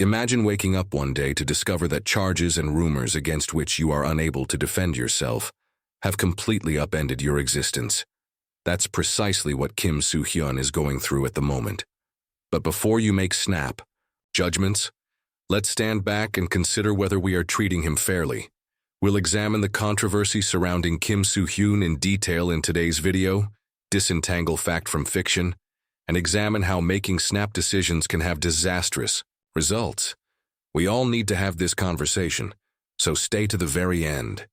Imagine waking up one day to discover that charges and rumors against which you are unable to defend yourself have completely upended your existence. That's precisely what Kim Soo Hyun is going through at the moment. But before you make snap judgments, let's stand back and consider whether we are treating him fairly. We'll examine the controversy surrounding Kim Soo Hyun in detail in today's video, disentangle fact from fiction, and examine how making snap decisions can have disastrous results. We all need to have this conversation, so stay to the very end.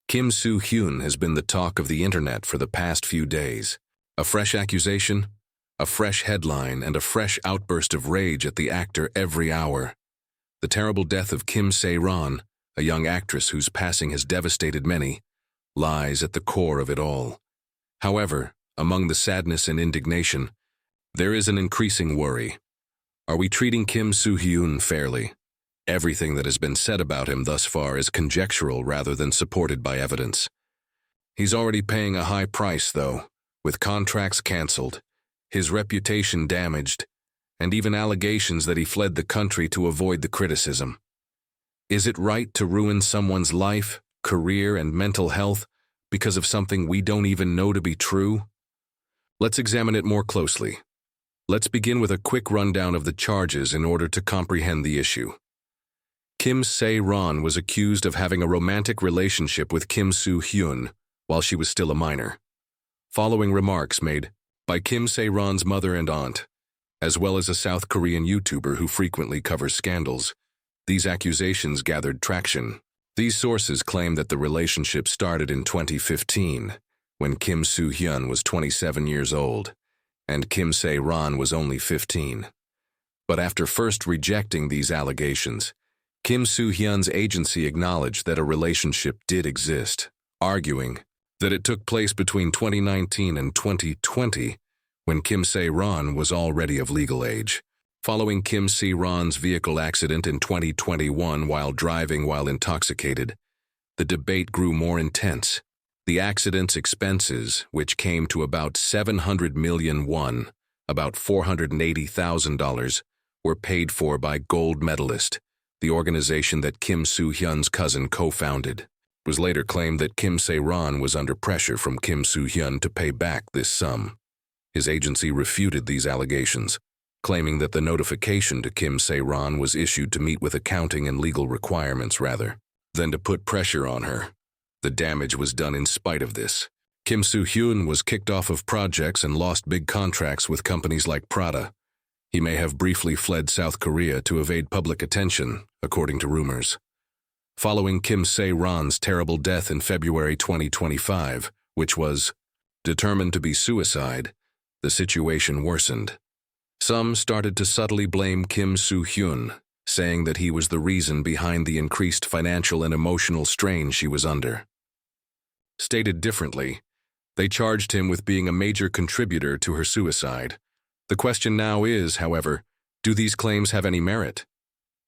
Kim Soo Hyun has been the talk of the internet for the past few days. A fresh accusation, a fresh headline, and a fresh outburst of rage at the actor every hour. The terrible death of Kim Soo Hyun, a young actress whose passing has devastated many, lies at the core of it all. However, among the sadness and indignation, there is an increasing worry. Are we treating Kim Soo Hyun fairly? Everything that has been said about him thus far is conjectural rather than supported by evidence. He's already paying a high price, though, with contracts canceled, his reputation damaged, and even allegations that he fled the country to avoid the criticism. Is it right to ruin someone's life, career, and mental health because of something we don't even know to be true? Let's examine it more closely. Let's begin with a quick rundown of the charges in order to comprehend the issue. Kim Soo Hyun was accused of having a romantic relationship with Kim Soo Hyun while she was still a minor. Following remarks made by Kim Soo Hyun's mother and aunt, as well as a South Korean YouTuber who frequently covers scandals, these accusations gathered traction. These sources claim that the relationship started in 2015, when Kim Soo Hyun was 27 years old, and Kim Soo Hyun was only 15. But after first rejecting these allegations, Kim Soo Hyun's agency acknowledged that a relationship did exist, arguing that it took place between 2019 and 2020, when Kim Soo Hyun was already of legal age. Following Kim Soo Hyun's vehicle accident in 2021 while driving while intoxicated, the debate grew more intense. The accident's expenses, which came to about 700 million won, about $480,000, were paid for by Gold Medalist, the organization that Kim Soo Hyun's cousin co-founded. It was later claimed that Kim Soo Hyun was under pressure from Kim Soo Hyun to pay back this sum. His agency refuted these allegations, claiming that the notification to Kim Soo Hyun was issued to meet with accounting and legal requirements rather than to put pressure on her. The damage was done in spite of this. Kim Soo Hyun was kicked off of projects and lost big contracts with companies like Prada. He may have briefly fled South Korea to evade public attention, according to rumors. Following Kim Soo Hyun's terrible death in February 2025, which was determined to be suicide, the situation worsened. Some started to subtly blame Kim Soo Hyun, saying that he was the reason behind the increased financial and emotional strain she was under. Stated differently, they charged him with being a major contributor to her suicide. The question now is, however, do these claims have any merit?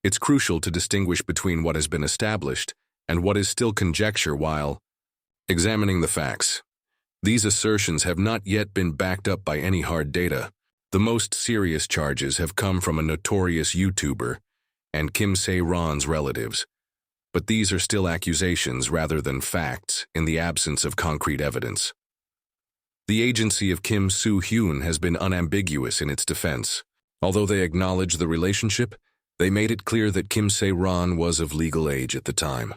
It's crucial to distinguish between what has been established and what is still conjecture while examining the facts. These assertions have not yet been backed up by any hard data. The most serious charges have come from a notorious YouTuber and Kim Soo Hyun's relatives. But these are still accusations rather than facts in the absence of concrete evidence. The agency of Kim Soo Hyun has been unambiguous in its defense. Although they acknowledge the relationship, they made it clear that Kim Soo Hyun was of legal age at the time.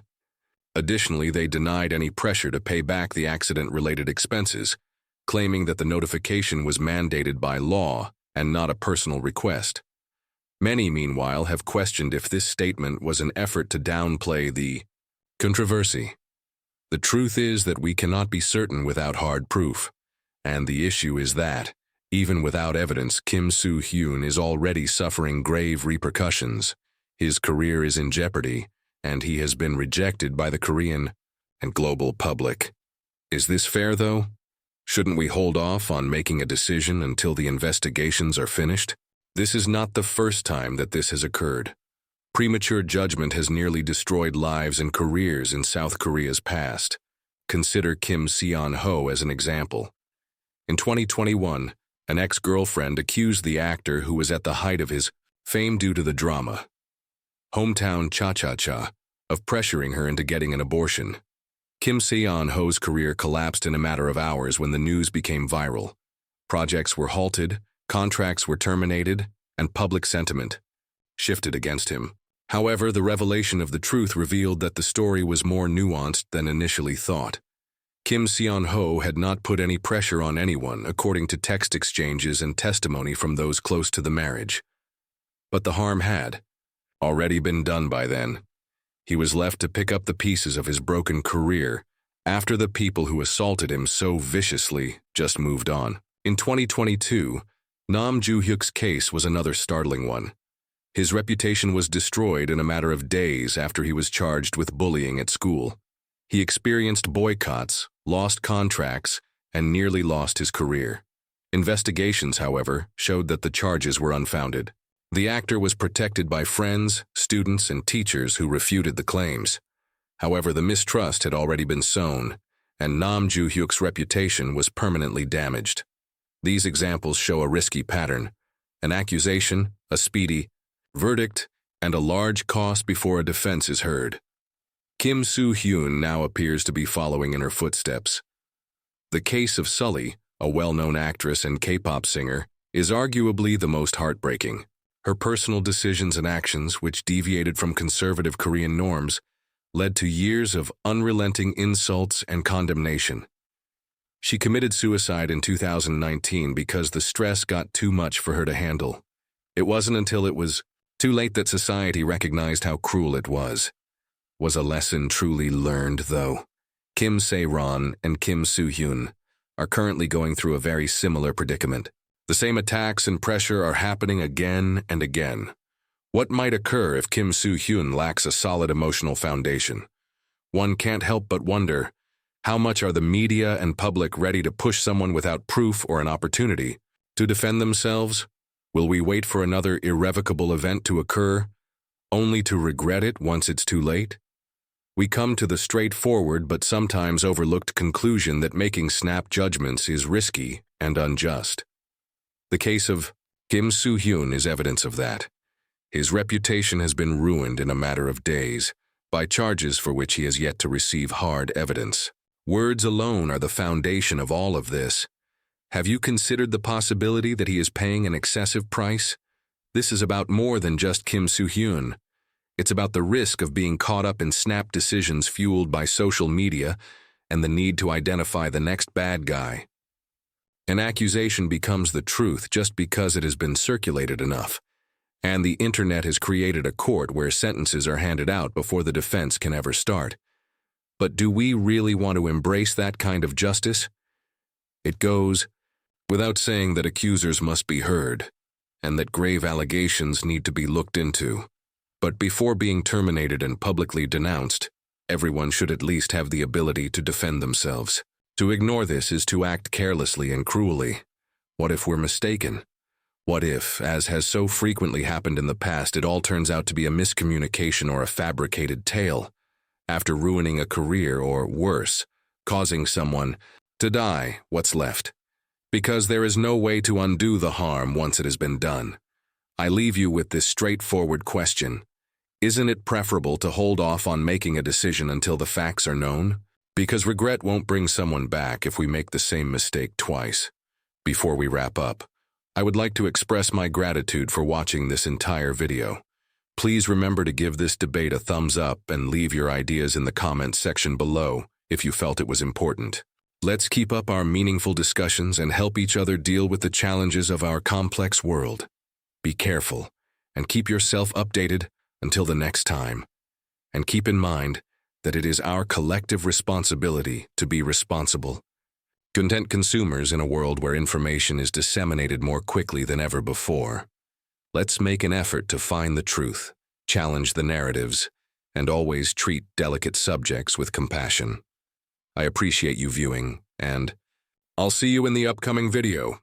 Additionally, they denied any pressure to pay back the accident-related expenses, claiming that the notification was mandated by law and not a personal request. Many, meanwhile, have questioned if this statement was an effort to downplay the controversy. The truth is that we cannot be certain without hard proof, and the issue is that, even without evidence, Kim Soo Hyun is already suffering grave repercussions. His career is in jeopardy, and he has been rejected by the Korean and global public. Is this fair, though? Shouldn't we hold off on making a decision until the investigations are finished? This is not the first time that this has occurred. Premature judgment has nearly destroyed lives and careers in South Korea's past. Consider Kim Soo Hyun as an example. In 2021, an ex-girlfriend accused the actor who was at the height of his fame due to the drama hometown cha-cha-cha, of pressuring her into getting an abortion. Kim Soo Hyun's career collapsed in a matter of hours when the news became viral. Projects were halted, contracts were terminated, and public sentiment shifted against him. However, the revelation of the truth revealed that the story was more nuanced than initially thought. Kim Soo Hyun had not put any pressure on anyone, according to text exchanges and testimony from those close to the marriage. But the harm had already been done by then. He was left to pick up the pieces of his broken career after the people who assaulted him so viciously just moved on. In 2022, Nam Joo-hyuk's case was another startling one. His reputation was destroyed in a matter of days after he was charged with bullying at school. He experienced boycotts, lost contracts, and nearly lost his career. Investigations, however, showed that the charges were unfounded. The actor was protected by friends, students, and teachers who refuted the claims. However, the mistrust had already been sown, and Nam Joo-hyuk's reputation was permanently damaged. These examples show a risky pattern: an accusation, a speedy verdict, and a large cost before a defense is heard. Kim Soo Hyun now appears to be following in her footsteps. The case of Sully, a well-known actress and K-pop singer, is arguably the most heartbreaking. Her personal decisions and actions, which deviated from conservative Korean norms, led to years of unrelenting insults and condemnation. She committed suicide in 2019 because the stress got too much for her to handle. It wasn't until it was too late that society recognized how cruel it was. Was a lesson truly learned, though? Kim Soo Hyun and Kim Soo Hyun are currently going through a very similar predicament. The same attacks and pressure are happening again and again. What might occur if Kim Soo Hyun lacks a solid emotional foundation? One can't help but wonder, how much are the media and public ready to push someone without proof or an opportunity to defend themselves? Will we wait for another irrevocable event to occur, only to regret it once it's too late? We come to the straightforward but sometimes overlooked conclusion that making snap judgments is risky and unjust. The case of Kim Soo Hyun is evidence of that. His reputation has been ruined in a matter of days by charges for which he has yet to receive hard evidence. Words alone are the foundation of all of this. Have you considered the possibility that he is paying an excessive price? This is about more than just Kim Soo Hyun. It's about the risk of being caught up in snap decisions fueled by social media and the need to identify the next bad guy. An accusation becomes the truth just because it has been circulated enough, and the internet has created a court where sentences are handed out before the defense can ever start. But do we really want to embrace that kind of justice? It goes without saying that accusers must be heard, and that grave allegations need to be looked into. But before being terminated and publicly denounced, everyone should at least have the ability to defend themselves. To ignore this is to act carelessly and cruelly. What if we're mistaken? What if, as has so frequently happened in the past, it all turns out to be a miscommunication or a fabricated tale? After ruining a career or, worse, causing someone to die, what's left? Because there is no way to undo the harm once it has been done. I leave you with this straightforward question. Isn't it preferable to hold off on making a decision until the facts are known? Because regret won't bring someone back if we make the same mistake twice. Before we wrap up, I would like to express my gratitude for watching this entire video. Please remember to give this debate a thumbs up and leave your ideas in the comments section below if you felt it was important. Let's keep up our meaningful discussions and help each other deal with the challenges of our complex world. Be careful and keep yourself updated until the next time. And keep in mind that it is our collective responsibility to be responsible, content consumers in a world where information is disseminated more quickly than ever before. Let's make an effort to find the truth, challenge the narratives, and always treat delicate subjects with compassion. I appreciate you viewing, and I'll see you in the upcoming video.